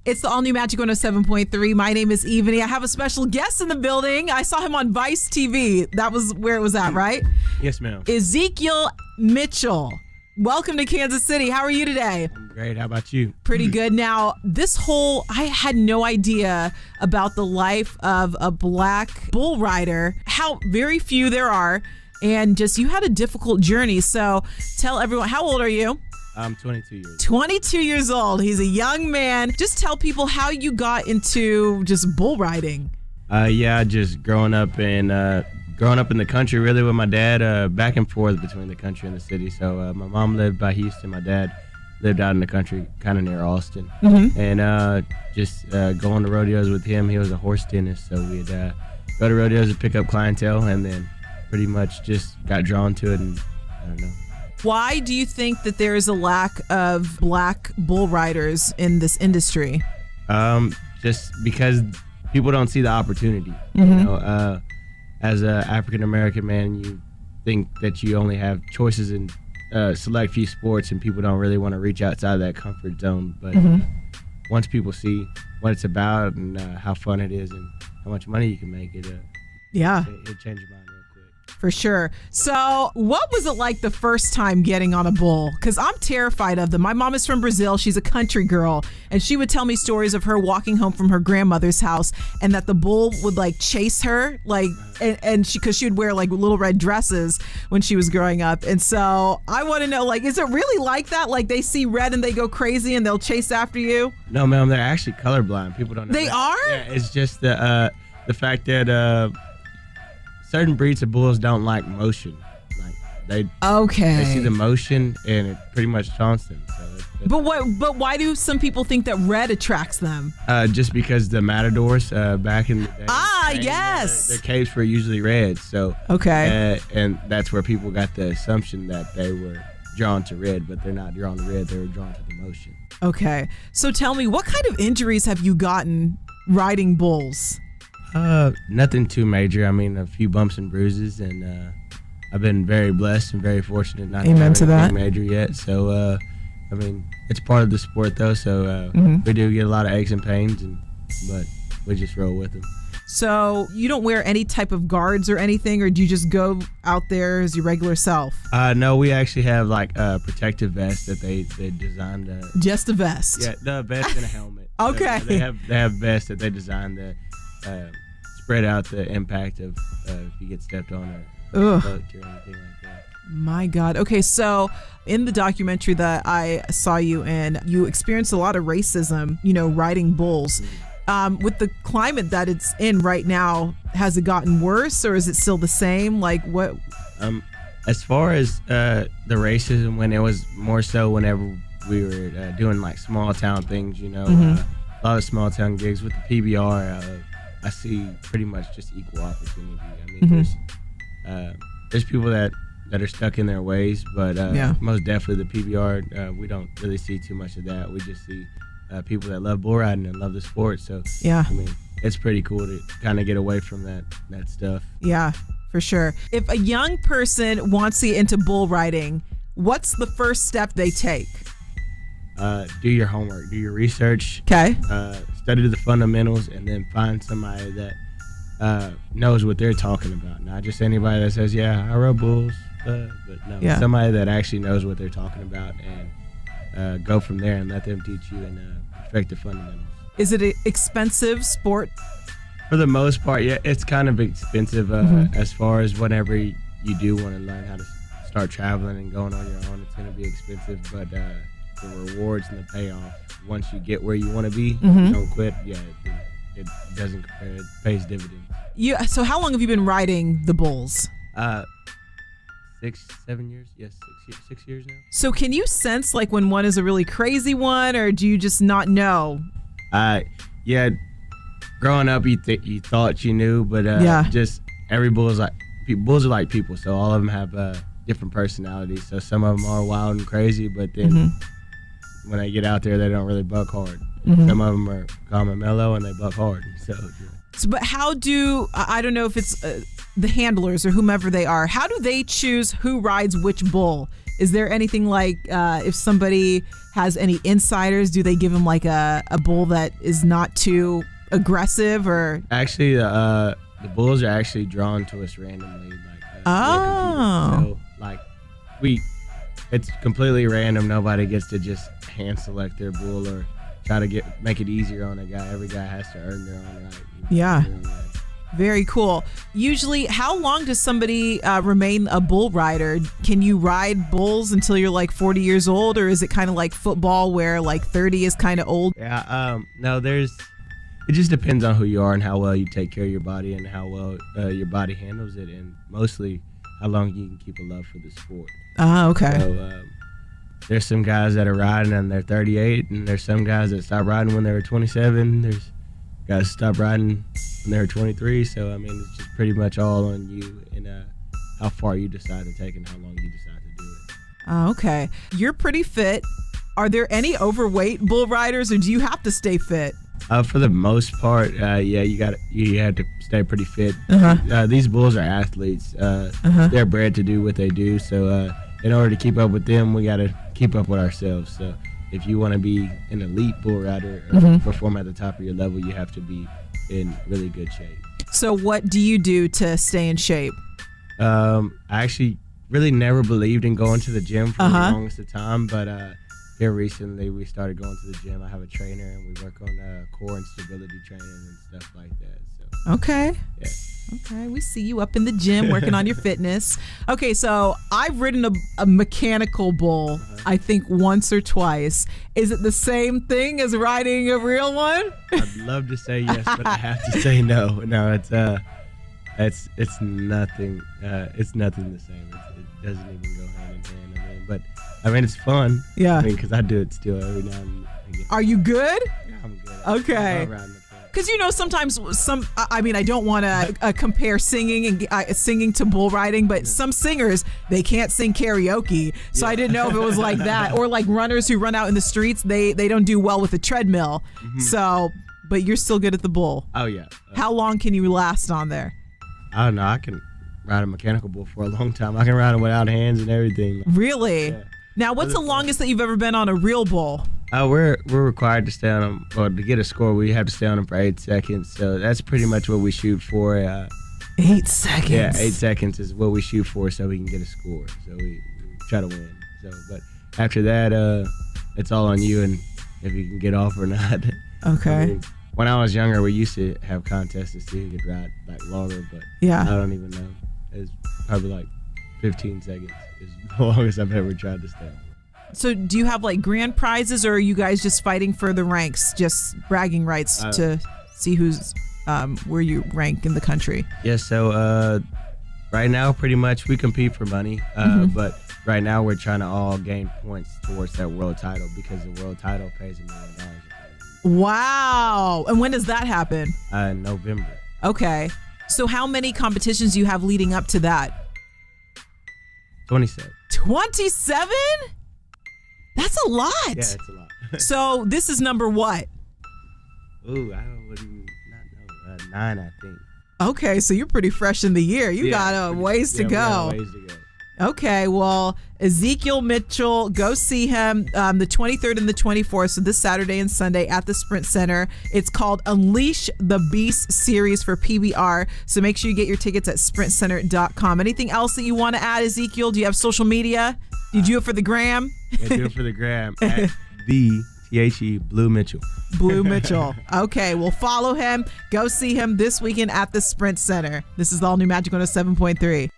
It's the all-new Magic 107.3. My name is Evany. I have a special guest in the building. I saw him on Vice TV. That was where it was at, right? Yes, ma'am. Ezekiel Mitchell. Welcome to Kansas City. How are you today? I'm great. How about you? Pretty good. Now, I had no idea about the life of a black bull rider, how very few there are, and just you had a difficult journey. So tell everyone, how old are you? I'm 22 years old. 22 years old. He's a young man. Just tell people how you got into just bull riding. Just growing up in the country, really, with my dad, back and forth between the country and the city. So my mom lived by Houston. My dad lived out in the country, kind of near Austin. Mm-hmm. And going to rodeos with him. He was a horse dentist, so we'd go to rodeos to pick up clientele, and then pretty much just got drawn to it, and I don't know. Why do you think that there is a lack of black bull riders in this industry? Just because people don't see the opportunity. Mm-hmm. You know, as an African American man, you think that you only have choices in select few sports, and people don't really want to reach outside that comfort zone. But once people see what it's about and how fun it is and how much money you can make, it changes your mind real quick. For sure. So what was it like the first time getting on a bull? Because I'm terrified of them. My mom is from Brazil. She's a country girl. And she would tell me stories of her walking home from her grandmother's house and that the bull would like chase her, like, and because she would wear like little red dresses when she was growing up. And so I want to know, like, is it really like that? Like they see red and they go crazy and they'll chase after you? No, ma'am. They're actually colorblind. People don't know They that. are? Yeah, it's just the fact that certain breeds of bulls don't like motion. Like they see the motion and it pretty much taunts them. So But why do some people think that red attracts them? Just because the matadors back in the day. Yes. Their capes were usually red. So and that's where people got the assumption that they were drawn to red, but they're not drawn to red. They were drawn to the motion. Okay. So tell me, what kind of injuries have you gotten riding bulls? Nothing too major. I mean, a few bumps and bruises, and I've been very blessed and very fortunate not to have anything major yet. So, I mean, it's part of the sport, though. So we do get a lot of aches and pains, but we just roll with them. So you don't wear any type of guards or anything, or do you just go out there as your regular self? No, we actually have like a protective vest that they designed. Just a vest? Yeah, the vest and a helmet. Okay. So, they have vests that they designed that spread out the impact of if you get stepped on or hooked or anything like that. My God. Okay, so in the documentary that I saw you in, you experienced a lot of racism, riding bulls. With the climate that it's in right now, has it gotten worse or is it still the same? Like what? As far as the racism, when it was more so whenever we were doing like small town things, a lot of small town gigs with the PBR, I see pretty much just equal opportunity. I mean, there's people that are stuck in their ways, but most definitely the PBR, we don't really see too much of that. We just see people that love bull riding and love the sport. So I mean, it's pretty cool to kind of get away from that stuff. Yeah, for sure. If a young person wants to get into bull riding, what's the first step they take? Do your homework, do your research. Okay. Study the fundamentals, and then find somebody that knows what they're talking about. Not just anybody that says, "Yeah, I rode bulls," but no, somebody that actually knows what they're talking about, and go from there and let them teach you and perfect the fundamentals. Is it an expensive sport? For the most part, yeah, it's kind of expensive as far as whenever you do want to learn how to start traveling and going on your own. It's going to be expensive, but the rewards and the payoff, once you get where you want to be, don't quit. Yeah, it doesn't compare. It pays dividends. So how long have you been riding the bulls? 7 years. Yes, 6 years now. So can you sense like when one is a really crazy one, or do you just not know? Yeah. Growing up, you thought you knew, but just every bulls are like people. So all of them have different personalities. So some of them are wild and crazy, but then when they get out there, they don't really buck hard. Some of them are calm and mellow, and they buck hard. So but how do, I don't know if it's the handlers or whomever they are, how do they choose who rides which bull? Is there anything like if somebody has any insiders, do they give them like a bull that is not too aggressive or? Actually, the bulls are actually drawn to us randomly. So like it's completely random. Nobody gets to just hand select their bull or try to make it easier on a guy. Every guy has to earn their own right. Yeah. Very cool. Usually, how long does somebody remain a bull rider? Can you ride bulls until you're like 40 years old, or is it kind of like football where like 30 is kind of old? Yeah. No, it just depends on who you are and how well you take care of your body and how well your body handles it, and mostly how long you can keep a love for the sport. Okay. So there's some guys that are riding and they're 38, and there's some guys that stop riding when they were 27. There's guys stop riding when they were 23. So I mean, it's just pretty much all on you and how far you decide to take and how long you decide to do it. Okay. You're pretty fit. Are there any overweight bull riders, or do you have to stay fit? For the most part, yeah, you have to stay pretty fit. These bulls are athletes. They're bred to do what they do. So in order to keep up with them, we got to keep up with ourselves. So if you want to be an elite bull rider or perform at the top of your level, you have to be in really good shape. So what do you do to stay in shape? I actually really never believed in going to the gym for the longest of time, but here recently we started going to the gym. I have a trainer and we work on core and stability training and stuff like that. So okay. Yeah. Okay, we see you up in the gym working on your fitness. Okay, so I've ridden a mechanical bull, I think once or twice. Is it the same thing as riding a real one? I'd love to say yes, but I have to say no. No, it's nothing. It's nothing the same. It doesn't even go hand in hand. I mean, it's fun. Yeah. I mean, because I do it still every now and again. Are you good? Yeah, I'm good. Okay. Because sometimes I don't want to compare singing and singing to bull riding, but some singers, they can't sing karaoke. So I didn't know if it was like that, or like runners who run out in the streets, they don't do well with a treadmill. So, but you're still good at the bull. Oh yeah. How long can you last on there? I don't know. I can ride a mechanical bull for a long time. I can ride them without hands and everything. Really? Yeah. Now, what's the longest that you've ever been on a real bull? We're required to stay on them, or to get a score, we have to stay on them for 8 seconds. So that's pretty much what we shoot for. 8 seconds. Yeah, 8 seconds is what we shoot for, so we can get a score. So we try to win. So, but after that, it's all on you and if you can get off or not. Okay. I mean, when I was younger, we used to have contests to see who could ride like longer, but I don't even know. It's probably like 15 seconds is the longest I've ever tried to stay. So do you have like grand prizes, or are you guys just fighting for the ranks, just bragging rights to see who's where you rank in the country? Yeah, so right now pretty much we compete for money, but right now we're trying to all gain points towards that world title, because the world title pays $1 million. Wow. And when does that happen? November. Okay. So how many competitions do you have leading up to that? 27. 27? That's a lot. Yeah, it's a lot. So this is number what? Ooh, I wouldn't not know. 9, I think. Okay, so you're pretty fresh in the year. You got a ways to go. Ways to go. Okay, well, Ezekiel Mitchell, go see him the 23rd and the 24th, so this Saturday and Sunday at the Sprint Center. It's called Unleash the Beast Series for PBR, so make sure you get your tickets at sprintcenter.com. Anything else that you want to add, Ezekiel? Do you have social media? Do you do it for the gram? Yeah, do it for the gram at the Blue Mitchell. Blue Mitchell. Okay, well, follow him. Go see him this weekend at the Sprint Center. This is the all new Magic 107.3.